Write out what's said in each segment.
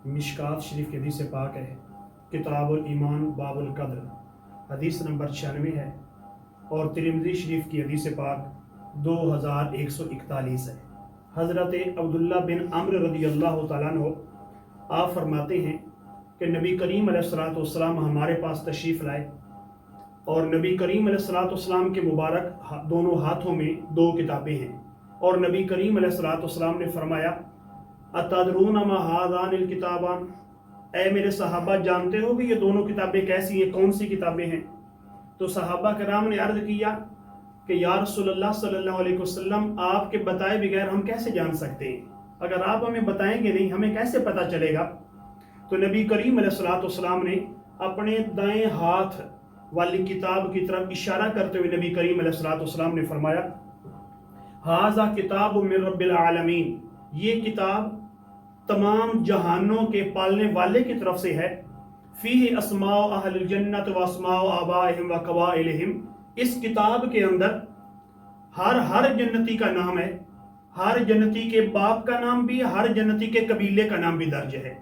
مشکات شریف کی حدیث پاک ہے، کتاب الایمان باب القدر، حدیث نمبر 96 ہے، اور ترمذی شریف کی حدیث پاک 2141 ہے۔ حضرت عبداللہ بن عمرو رضی اللہ تعالیٰ عنہ آپ فرماتے ہیں کہ نبی کریم علیہ السلام ہمارے پاس تشریف لائے، اور نبی کریم علیہ السلام کے مبارک دونوں ہاتھوں میں 2 کتابیں ہیں، اور نبی کریم علیہ السلام نے فرمایا اتدرون ما ہذان الکتابان، اے میرے صحابہ جانتے ہو کہ یہ دونوں کتابیں کیسی ہیں، کون سی کتابیں ہیں؟ تو صحابہ کرام نے عرض کیا کہ یا رسول اللہ صلی اللہ علیہ وسلم آپ کے بتائے بغیر ہم کیسے جان سکتے ہیں؟ اگر آپ ہمیں بتائیں گے نہیں ہمیں کیسے پتہ چلے گا؟ تو نبی کریم علیہ السلام نے اپنے دائیں ہاتھ والی کتاب کی طرف اشارہ کرتے ہوئے نبی کریم علیہ السلام نے فرمایا ھذا کتاب من رب العالمین، یہ کتاب تمام جہانوں کے پالنے والے کی طرف سے ہے، فیہ اسماء اہل الجنت و اسماء آبائہم و قبائلہم، اس کتاب کے اندر ہر جنتی کا نام ہے، ہر جنتی کے باپ کا نام بھی، ہر جنتی کے قبیلے کا نام بھی درج ہے،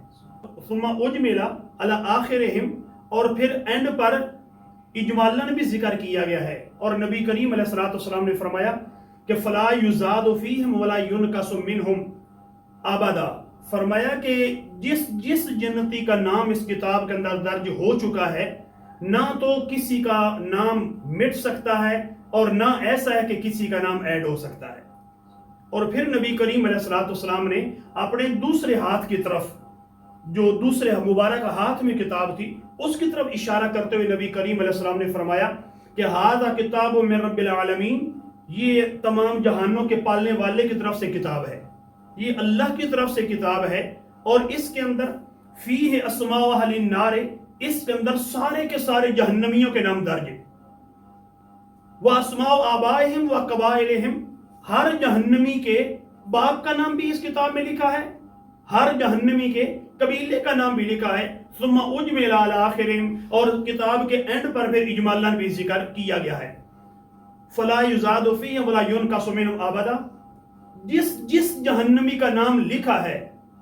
ثم اجمل علی آخرہم، اور پھر اینڈ پر اجمالاً بھی ذکر کیا گیا ہے، اور نبی کریم علیہ السلام نے فرمایا کہ فلا یزاد فیہم ولا ینقص منہم ابدا، فرمایا کہ جس جنتی کا نام اس کتاب کے اندر درج ہو چکا ہے نہ تو کسی کا نام مٹ سکتا ہے اور نہ ایسا ہے کہ کسی کا نام ایڈ ہو سکتا ہے۔ اور پھر نبی کریم علیہ السلام نے اپنے دوسرے ہاتھ کی طرف، جو دوسرے مبارک ہاتھ میں کتاب تھی، اس کی طرف اشارہ کرتے ہوئے نبی کریم علیہ السلام نے فرمایا کہ ھذا کتاب من رب العالمین، یہ تمام جہانوں کے پالنے والے کی طرف سے کتاب ہے، یہ اللہ کی طرف سے کتاب ہے، اور اس کے اندر فیہ اسماء اہل النار، اس کے اندر سارے کے سارے جہنمیوں کے نام درج ہیں، واسماء آبائہم و قبائلہم، ہر جہنمی کے باپ کا نام بھی اس کتاب میں لکھا ہے، ہر جہنمی کے قبیلے کا نام بھی لکھا ہے، ثم اجمل علی آخرہم، اور کتاب کے اینڈ پر پھر اجمالاً بھی ذکر کیا گیا ہے، فلا یزاد فیہ ولا ینقص منہ ابدا، جس جہنمی کا نام لکھا ہے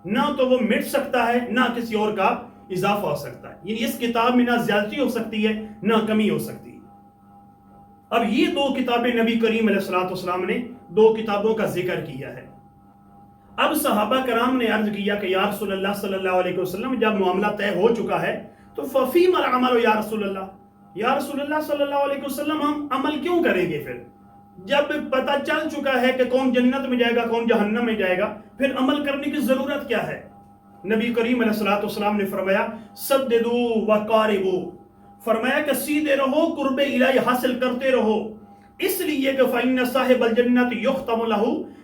نہ تو وہ مٹ سکتا ہے نہ کسی اور کا اضافہ ہو سکتا ہے، یعنی اس کتاب میں نہ زیادتی ہو سکتی ہے نہ کمی ہو سکتی ہے۔ اب یہ 2 کتابیں نبی کریم علیہ السلام نے 2 کتابوں کا ذکر کیا ہے۔ اب صحابہ کرام نے عرض کیا کہ یا رسول اللہ صلی اللہ علیہ وسلم جب معاملہ طے ہو چکا ہے تو ففیم العمل یا رسول اللہ صلی اللہ علیہ وسلم ہم عمل کیوں کریں گے؟ پھر جب پتہ چل چکا ہے کہ کون جنت میں جائے گا کون جہنم میں جائے گا، پھر عمل کرنے کی ضرورت کیا ہے؟ نبی کریم علیہ السلام نے فرمایا سددو وقاربو، فرمایا کہ سیدھے رہو، قرب الہی حاصل کرتے رہو، اس لیے کہ فإن صاحب الجنت یختم لہ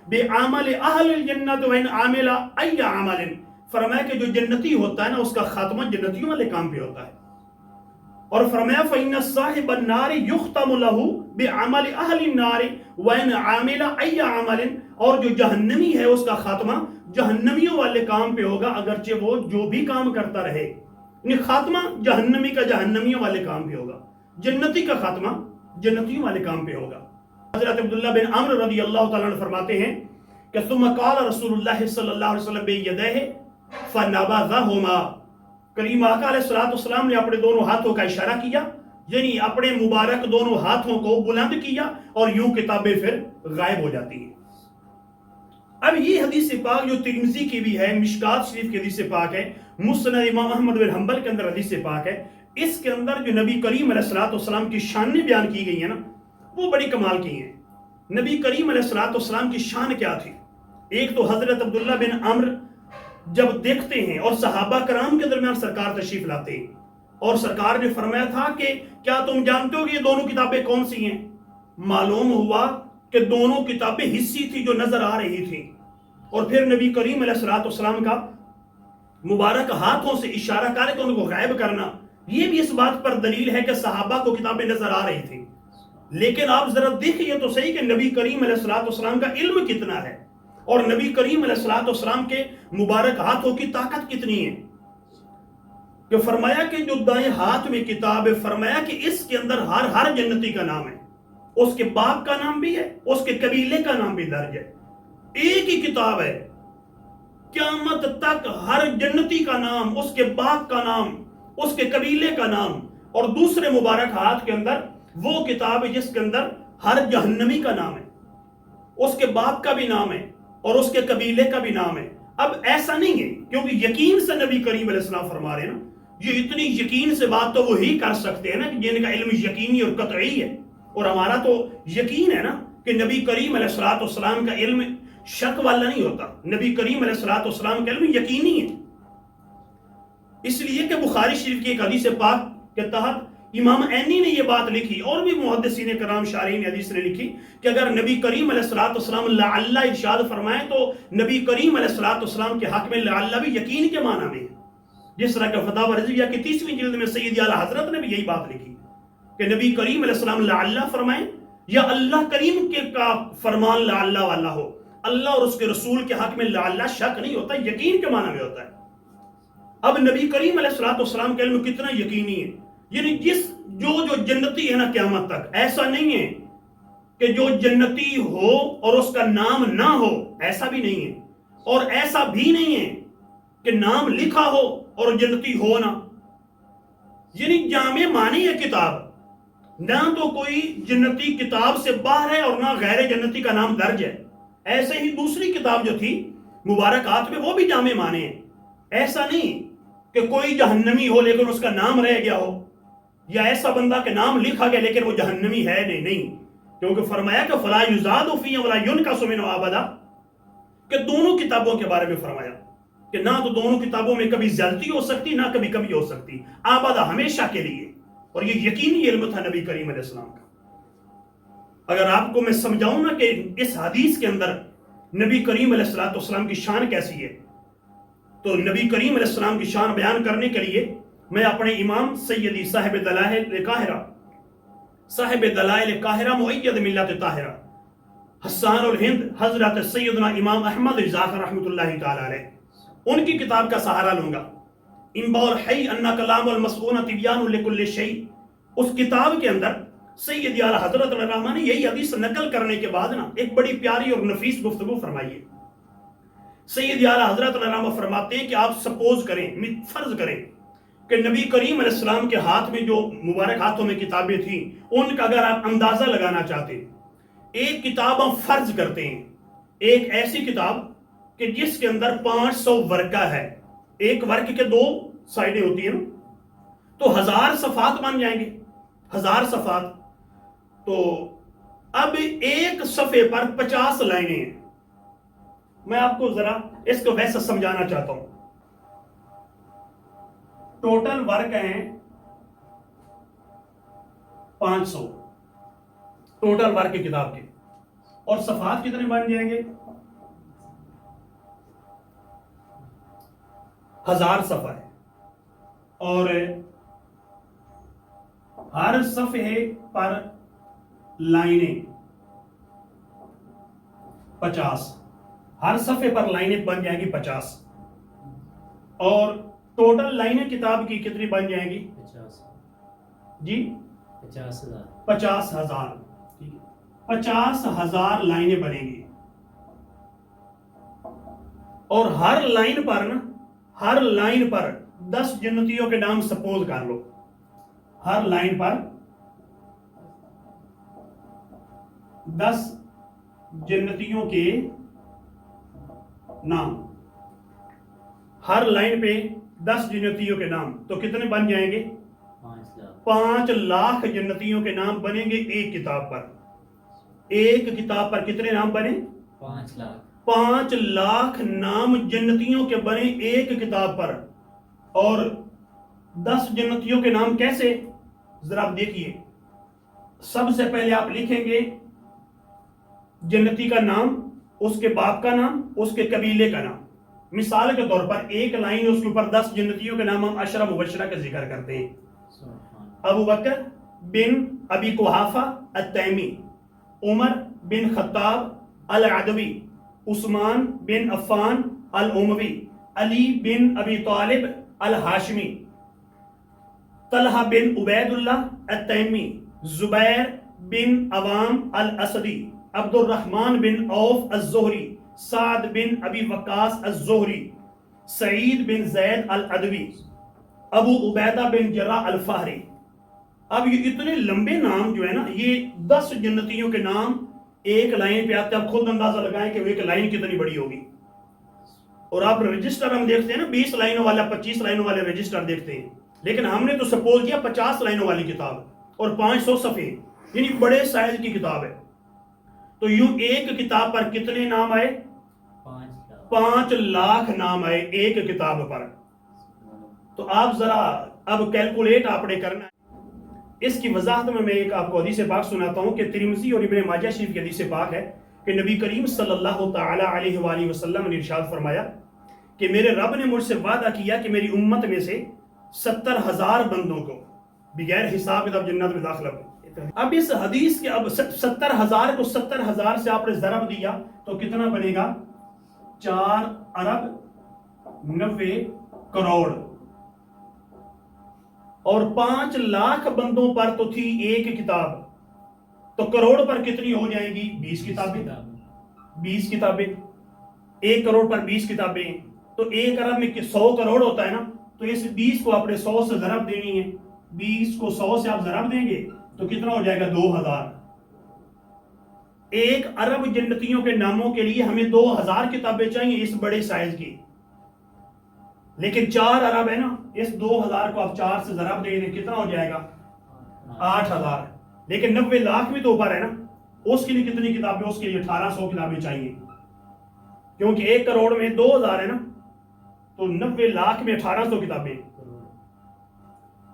بعمل اہل الجنت وإن عمل ای عمل، فرمایا کہ جو جنتی ہوتا ہے نا اس کا خاتمہ جنتیوں والے کام پہ ہوتا ہے، اور فرمایا فإن صاحب النار یختم لہ بعمل اہل النار وإن عمل ای عمل، اور جو جہنمی ہے اس کا خاتمہ جہنمیوں والے کام پہ ہوگا، اگرچہ وہ جو بھی کام کرتا رہے، یعنی خاتمہ جہنمی کا جہنمیوں والے کام پہ ہوگا، جنتی کا خاتمہ جنتیوں والے کام پہ ہوگا۔ حضرت عبداللہ بن عمرو رضی اللہ تعالیٰ عنہ فرماتے ہیں کہ ثم قال رسول اللہ صلی اللہ علیہ وسلم بیدیہ فنبذہما، کریم آقا علیہ السلام نے اپنے دونوں ہاتھوں کا اشارہ کیا، یعنی اپنے مبارک دونوں ہاتھوں کو بلند کیا، اور یوں کتابیں پھر غائب ہو جاتی ہیں۔ اب یہ حدیث پاک جو ترمذی کی بھی ہے، مشکات شریف کی حدیث پاک ہے، مسند امام احمد بن حنبل کے اندر حدیث پاک ہے، اس کے اندر جو نبی کریم علیہ السلام کی شانیں بیان کی گئی ہیں نا وہ بڑی کمال کی ہیں۔ نبی کریم علیہ السلام کی شان کیا تھی؟ ایک تو حضرت عبداللہ بن عمرو جب دیکھتے ہیں اور صحابہ کرام کے درمیان سرکار تشریف لاتے ہیں، اور سرکار نے فرمایا تھا کہ کیا تم جانتے ہو کہ یہ دونوں کتابیں کون سی ہیں؟ معلوم ہوا کہ دونوں کتابیں حصی تھی جو نظر آ رہی تھیں، اور پھر نبی کریم علیہ السلام کا مبارک ہاتھوں سے اشارہ کر کے ان کو غائب کرنا، یہ بھی اس بات پر دلیل ہے کہ صحابہ کو کتابیں نظر آ رہی تھیں۔ لیکن آپ ذرا دیکھئے تو صحیح کہ نبی کریم علیہ السلام کا علم کتنا ہے، اور نبی کریم علیہ السلام کے مبارک ہاتھوں کی طاقت کتنی ہے، کہ فرمایا کہ جو دائیں ہاتھ میں کتاب ہے، فرمایا کہ اس کے اندر ہر جنتی کا نام ہے، اس کے باپ کا نام بھی ہے، اس کے قبیلے کا نام بھی درج ہے، ایک ہی کتاب ہے، قیامت تک ہر جنتی کا نام، اس کے باپ کا نام، اس کے قبیلے کا نام، اور دوسرے مبارک ہاتھ کے اندر وہ کتاب ہے جس کے اندر ہر جہنمی کا نام ہے، اس کے باپ کا بھی نام ہے اور اس کے قبیلے کا بھی نام ہے۔ اب ایسا نہیں ہے، کیونکہ یقین سے نبی کریم علیہ السلام فرما رہے ہیں نا، یہ اتنی یقین سے بات تو وہی کر سکتے ہیں نا کہ جن کا علم یقینی اور قطعی ہے، اور ہمارا تو یقین ہے نا کہ نبی کریم علیہ السلام کا علم شک والا نہیں ہوتا، نبی کریم علیہ السلام کا علم یقینی ہے۔ اس لیے کہ بخاری شریف کی ایک حدیث پاک کے تحت امام عینی نے یہ بات لکھی، اور بھی محدثین کرام شارحین حدیث نے لکھی کہ اگر نبی کریم علیہ السلام لعل ارشاد فرمائے تو نبی کریم علیہ السلام کے حق میں لعل بھی یقین کے معنی میں ہے، جس طرح کہ فتاوی رضویہ کی 30ویں جلد میں سید اعلیٰ حضرت نے بھی یہی بات لکھی کہ نبی کریم علیہ السلام لعل فرمائیں یا اللہ کریم کے کا فرمان لعل والا ہو، اللہ اور اس کے رسول کے حق میں لعل شک نہیں ہوتا، یقین کے معنی میں ہوتا ہے۔ اب نبی کریم علیہ السلام کا علم کتنا یقینی ہے، یعنی جو جنتی ہے نا قیامت تک، ایسا نہیں ہے کہ جو جنتی ہو اور اس کا نام نہ ہو، ایسا بھی نہیں ہے، اور ایسا بھی نہیں ہے کہ نام لکھا ہو اور جنتی ہو نہ، یعنی جامع معنی ہے کتاب، نہ تو کوئی جنتی کتاب سے باہر ہے اور نہ غیر جنتی کا نام درج ہے۔ ایسے ہی دوسری کتاب جو تھی مبارکات میں وہ بھی جامع معنی ہے، ایسا نہیں کہ کوئی جہنمی ہو لیکن اس کا نام رہ گیا ہو، یا ایسا بندہ کہ نام لکھا گیا لیکن وہ جہنمی ہے نہیں، کیونکہ فرمایا کہ فلا یزاد فی ولا ینقص منہ ابدا، کہ دونوں کتابوں کے بارے میں فرمایا کہ نہ تو دونوں کتابوں میں کبھی زیادتی ہو سکتی نہ کبھی کمی ہو سکتی، ابدا ہمیشہ کے لیے، اور یہ یقینی علم تھا نبی کریم علیہ السلام کا۔ اگر آپ کو میں سمجھاؤں نا کہ اس حدیث کے اندر نبی کریم علیہ السلام کی شان کیسی ہے، تو نبی کریم علیہ السلام کی شان بیان کرنے کے لیے میں اپنے امام سیدی صاحب دلائل قاہرہ مؤید ملت طاہرہ حسان الہند حضرت سیدنا امام احمد رضا رحمۃ اللہ تعالی علیہ، ان کی کتاب کا سہارا لوں گا، انباء الحی ان کلام المسعون تبیان لکل شیء۔ اس کتاب کے اندر سید اعلیٰ حضرت الرحمٰن نے یہی حدیث نقل کرنے کے بعد نا ایک بڑی پیاری اور نفیس گفتگو فرمائی ہے۔ سید اعلیٰ حضرت الرحمٰن فرماتے ہیں کہ آپ سپوز کریں، فرض کریں کہ نبی کریم علیہ السلام کے ہاتھ میں جو مبارک ہاتھوں میں کتابیں تھیں، ان کا اگر آپ اندازہ لگانا چاہتے ہیں، ایک کتاب ہم فرض کرتے ہیں، ایک ایسی کتاب کہ جس کے اندر 500 ورقہ ہے، ایک ورق کے 2 سائڈیں ہوتی ہیں، تو 1000 صفحات بن جائیں گے، 1000 صفحات، تو اب ایک صفحے پر 50 لائنیں ہیں۔ میں آپ کو ذرا اس کو ویسا سمجھانا چاہتا ہوں، ٹوٹل ورق ہیں 500 ٹوٹل ورق کی کتاب کے، اور صفحات کتنے بن جائیں گے؟ 1000 صفحہ ہے، اور ہر صفحے پر لائنیں 50، ہر صفحے پر لائنیں بن جائیں گی 50، اور ٹوٹل لائنیں کتاب کی کتنی بن جائیں گی؟ 50 جی 50,000 50,000 لائنیں بنیں گی، اور ہر لائن پر 10 جنتیوں کے نام سپوز کر لو، ہر لائن پر 10 جنتیوں کے نام، ہر لائن پہ 10 جنتیوں کے نام، تو کتنے بن جائیں گے؟ 5 لاکھ جنتیوں کے نام بنیں گے ایک کتاب پر۔ ایک کتاب پر کتنے نام بنے؟ 5 لاکھ نام جنتیوں کے بنے ایک کتاب پر، اور 10 جنتیوں کے نام کیسے؟ ذرا آپ دیکھیے، سب سے پہلے آپ لکھیں گے جنتی کا نام، اس کے باپ کا نام، اس کے قبیلے کا نام۔ مثال کے طور پر ایک لائن اس کے اوپر 10 جنتیوں کے نام ہم عشرہ مبشرہ کا ذکر کرتے ہیں، ابو بکر بن ابی قحافہ التیمی، عمر بن خطاب العدوی، عثمان بن عفان الاموی، علی بن ابی طالب الہاشمی، طلحہ بن عبید اللہ التیمی، زبیر بن عوام الاسدی، عبد الرحمن بن عوف الزہری، سعد بن ابی وقاص الزہری، سعید بن زید العدوی، ابو عبیدہ بن جراح الفہری۔ اب یہ اتنے لمبے نام جو ہے نا، یہ 10 جنتیوں کے نام ایک لائن پہ آتے ہیں۔ آپ خود اندازہ لگائیں کہ وہ ایک لائن کتنی بڑی ہوگی۔ اور آپ رجسٹر ہم دیکھتے ہیں نا، 20 لائنوں والا 25 لائنوں والے رجسٹر دیکھتے ہیں، لیکن ہم نے تو سپوز کیا 50 لائنوں والی کتاب اور 500 صفحے، یعنی بڑے سائز کی کتاب ہے۔ تو یوں ایک کتاب پر کتنے نام آئے؟ 5 لاکھ نام آئے ایک کتاب پر۔ تو آپ ذرا اب کیلکولیٹ آپ نے کرنا ہے۔ اس کی وضاحت میں ایک آپ کو حدیث پاک سناتا ہوں کہ ترمذی اور ابن ماجہ شریف کی حدیث پاک ہے کہ نبی کریم صلی اللہ تعالی علیہ وآلہ وسلم نے ارشاد فرمایا کہ میرے رب نے مجھ سے وعدہ کیا کہ میری امت میں سے 70,000 بندوں کو بغیر حساب کتاب جنت میں داخلہ ہو۔ اب اس حدیث کے اب 70,000 کو 70,000 سے آپ نے ضرب دیا تو کتنا بنے گا؟ 4 ارب 90 کروڑ۔ اور 5 لاکھ بندوں پر تو تھی ایک کتاب، تو کروڑ پر کتنی ہو جائیں گی؟ 20 کتابیں۔ 20 کتابیں 1 کروڑ پر 20 کتابیں، تو 1 ارب میں 100 کروڑ ہوتا ہے نا، تو اس 20 کو آپ نے 100 سے ضرب دینی ہے۔ 20 کو 100 سے آپ ضرب دیں گے تو کتنا ہو جائے گا؟ 2000۔ 1 ارب جنتیوں کے ناموں کے لیے ہمیں 2000 کتابیں چاہیے اس بڑے سائز کی، لیکن 4 ارب ہے نا، اس 2000 کو آپ 4 سے ضرب دیں گے کتنا ہو جائے گا؟ 8000۔ لیکن 90 لاکھ بھی تو اوپر ہے نا، اس کے لیے کتنی کتابیں؟ اس کے لیے 1800 کتابیں چاہیے، کیونکہ 1 کروڑ میں 2000 ہے نا، تو 90 لاکھ میں 1800 کتابیں،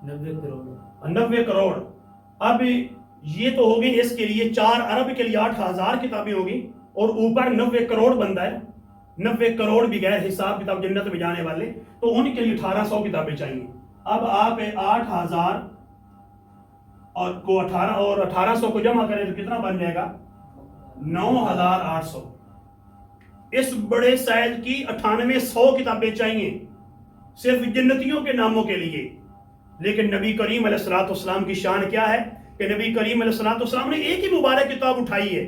90 کروڑ۔ اب یہ تو ہوگی اس کے لیے 4 ارب کے لیے 8000 کتابیں ہوگی، اور اوپر 90 کروڑ بندہ ہے، 90 کروڑ بغیر حساب کتاب جنت میں جانے والے، تو ان کے لیے 1800 کتابیں چاہیے۔ اب آپ 8000 اور کو 1800 کو جمع کریں تو کتنا بن جائے گا؟ 9800۔ اس بڑے سائز کی 9800 کتابیں چاہیے صرف جنتیوں کے ناموں کے لیے۔ لیکن نبی کریم علیہ الصلوۃ والسلام کی شان کیا ہے کہ نبی کریم علیہ الصلوۃ والسلام نے ایک ہی مبارک کتاب اٹھائی ہے،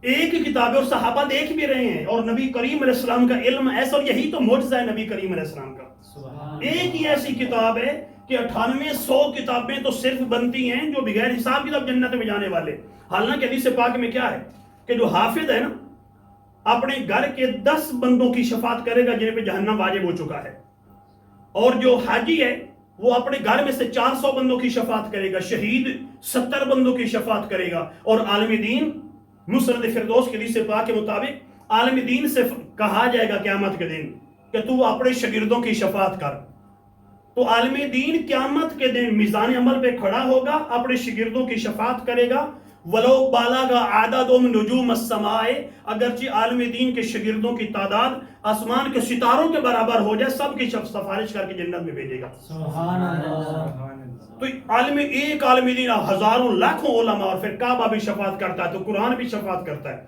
ایک ہی کتاب ہے، اور صحابہ دیکھ بھی رہے ہیں، اور نبی کریم علیہ السلام کا علم ایسا، اور یہی تو معجزہ ہے نبی کریم علیہ السلام کا۔ ایک ہی ایسی کتاب ہے کہ 9800 کتابیں تو صرف بنتی ہیں جو بغیر حساب کتاب جنت میں جانے والے۔ حالانکہ حدیث پاک میں کیا ہے کہ جو حافظ ہے نا، اپنے گھر کے 10 بندوں کی شفاعت کرے گا جن پہ جہنم واجب ہو چکا ہے، اور جو حاجی ہے وہ اپنے گھر میں سے 400 بندوں کی شفاعت کرے گا، شہید 70 بندوں کی شفاعت کرے گا، اور عالم دین مسند فردوس کے حدیث پاک کے مطابق عالم دین سے کہا جائے گا قیامت کے دن کہ تو اپنے شاگردوں کی شفاعت کر۔ تو عالم دین قیامت کے دن میزان عمل پہ کھڑا ہوگا، اپنے شاگردوں کی شفاعت کرے گا، ولو بالغ عددهم نجوم السماء، اگرچہ عالم دین کے شاگردوں کی تعداد آسمان کے ستاروں کے برابر ہو جائے، سب کی سفارش کر کے جنت میں بھیجے گا۔ سبحان اللہ۔ تو ایک عالم دین ہزاروں لاکھوں علماء، اور پھر کعبہ بھی شفاعت کرتا ہے، تو قرآن بھی شفاعت کرتا ہے۔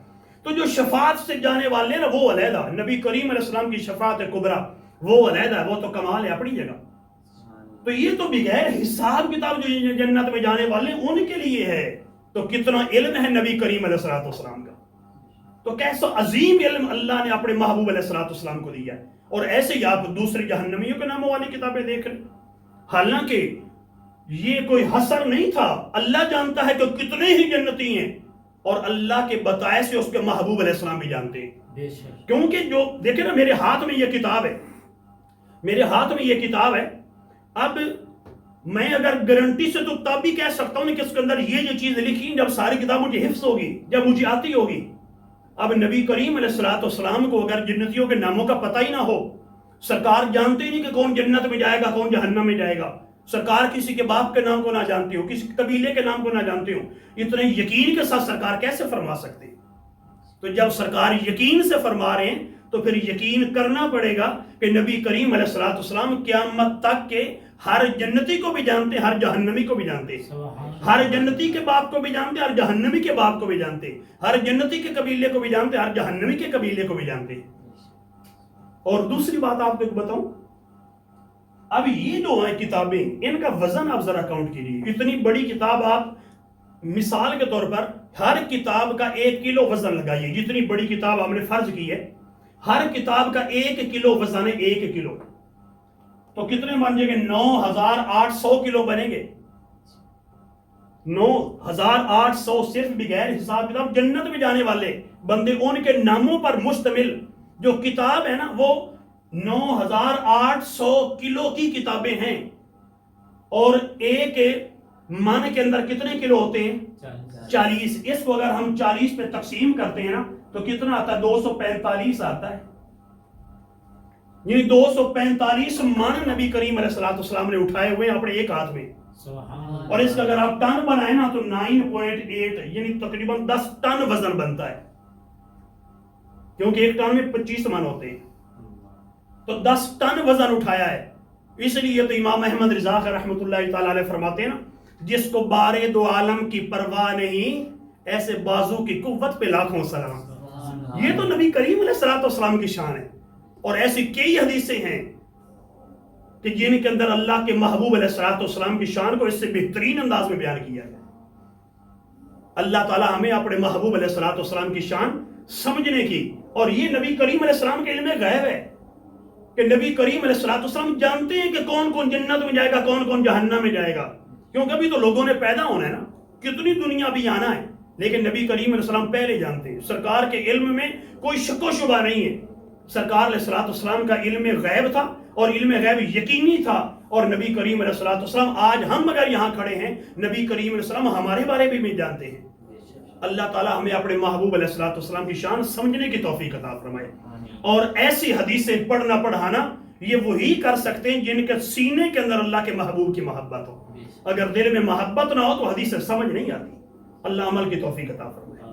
تو جو شفاعت سے جانے والے نا وہ علیحدہ، نبی کریم علیہ السلام کی شفاعت کبریٰ وہ علیحدہ ہے، وہ تو کمال ہے اپنی جگہ۔ تو یہ تو بغیر حساب کتاب جو جنت میں جانے والے ان کے لیے ہے، تو کتنا علم ہے نبی کریم علیہ السلام کا، تو کیسا عظیم علم اللہ نے اپنے محبوب علیہ السلام کو دیا ہے۔ اور ایسے ہی آپ دوسرے جہنمیوں کے ناموں والی کتابیں دیکھ رہے، حالانکہ یہ کوئی حصر نہیں تھا، اللہ جانتا ہے کہ کتنے ہی جنتی ہیں، اور اللہ کے بتائے سے اس کے محبوب علیہ السلام بھی جانتے ہیں۔ کیونکہ جو دیکھیں نا، میرے ہاتھ میں یہ کتاب ہے، میرے ہاتھ میں یہ کتاب ہے، اب میں اگر گارنٹی سے تو تب بھی کہہ سکتا ہوں کہ اس کے اندر یہ چیز لکھی، جب ساری کتاب مجھے حفظ ہوگی، جب مجھے آتی ہوگی۔ اب نبی کریم علیہ السلام کو اگر جنتیوں کے ناموں کا پتہ ہی نہ ہو، سرکار جانتے ہی نہیں کہ کون جنت میں جائے گا کون جہنم میں جائے گا، سرکار کسی کے باپ کے نام کو نہ جانتے ہو، کسی قبیلے کے نام کو نہ جانتے ہو، اتنے یقین کے ساتھ سرکار کیسے فرما سکتے؟ تو جب سرکار یقین سے فرما رہے ہیں تو پھر یقین کرنا پڑے گا کہ نبی کریم علیہ السلام قیامت تک کے ہر جنتی کو بھی جانتے، ہر جہنمی کو بھی جانتے، ہر جنتی کے باپ کو بھی جانتے، ہر جہنمی کے باپ کو بھی جانتے، ہر جنتی کے قبیلے کو بھی جانتے، ہر جہنمی کے قبیلے کو بھی جانتے۔ اور دوسری بات آپ کو بتاؤں، اب یہ جو ہیں کتابیں، ان کا وزن آپ ذرا کاؤنٹ کیجیے۔ اتنی بڑی کتاب آپ مثال کے طور پر ہر کتاب کا 1 کلو وزن لگائیے، جتنی بڑی کتاب ہم نے فرض کی ہے ہر کتاب کا 1 کلو وزن ہے، 1 کلو تو کتنے بن جائیں گے؟ 9800 کلو بنیں گے، 9800 صرف بغیر حساب کتاب جنت میں جانے والے بندے ان کے ناموں پر مشتمل جو کتاب ہے نا وہ 9800 کلو کی کتابیں ہیں، اور ایک من کے اندر کتنے کلو ہوتے ہیں؟ 40۔ اس کو اگر ہم 40 پہ تقسیم کرتے ہیں نا تو کتنا آتا ہے؟ 245 آتا ہے، یعنی 245 من نبی کریم علیہ السلام نے اٹھائے ہوئے ہیں اپنے ایک ہاتھ میں، اور اس کا اگر آپ ٹن بنائیں نا تو 9.8 یعنی تقریباً 10 ٹن وزن بنتا ہے، کیونکہ ایک ٹن میں 25 من ہوتے ہیں، تو 10 ٹن وزن اٹھایا ہے۔ اس لیے تو امام احمد رضا رحمۃ اللہ تعالی علیہ فرماتے ہیں نا، جس کو بارے دو عالم کی پرواہ نہیں، ایسے بازو کی قوت پہ لاکھوں سلام۔ یہ تو نبی کریم علیہ السلام کی شان ہے، اور ایسی کئی حدیثیں ہیں کہ جن کے اندر اللہ کے محبوب علیہ السلام کی شان کو اس سے بہترین انداز میں بیان کیا ہے۔ اللہ تعالیٰ ہمیں اپنے محبوب علیہ السلام کی شان سمجھنے کی، اور یہ نبی کریم علیہ السلام کے علم غیب ہے کہ نبی کریم علیہ السلام جانتے ہیں کہ کون کون جنت میں جائے گا، کون کون جہنم میں جائے گا، کیونکہ ابھی تو لوگوں نے پیدا ہونا ہے نا، کتنی دنیا بھی آنا ہے، لیکن نبی کریم علیہ السلام پہلے جانتے ہیں۔ سرکار کے علم میں کوئی شک و شبہ نہیں ہے، سرکار علیہ السلام کا علم غیب تھا، اور علم غیب یقینی تھا، اور نبی کریم علیہ السلام آج ہم اگر یہاں کھڑے ہیں نبی کریم علیہ السلام ہمارے بارے میں بھی جانتے ہیں۔ اللہ تعالیٰ ہمیں اپنے محبوب علیہ السلام کی شان سمجھنے کی توفیق عطا فرمائے، اور ایسی حدیثیں پڑھنا پڑھانا یہ وہی کر سکتے ہیں جن کے سینے کے اندر اللہ کے محبوب کی محبت ہو۔ اگر دل میں محبت نہ ہو تو حدیثیں سمجھ نہیں آتی۔ اللہ عمل کی توفیق عطا فرمائے۔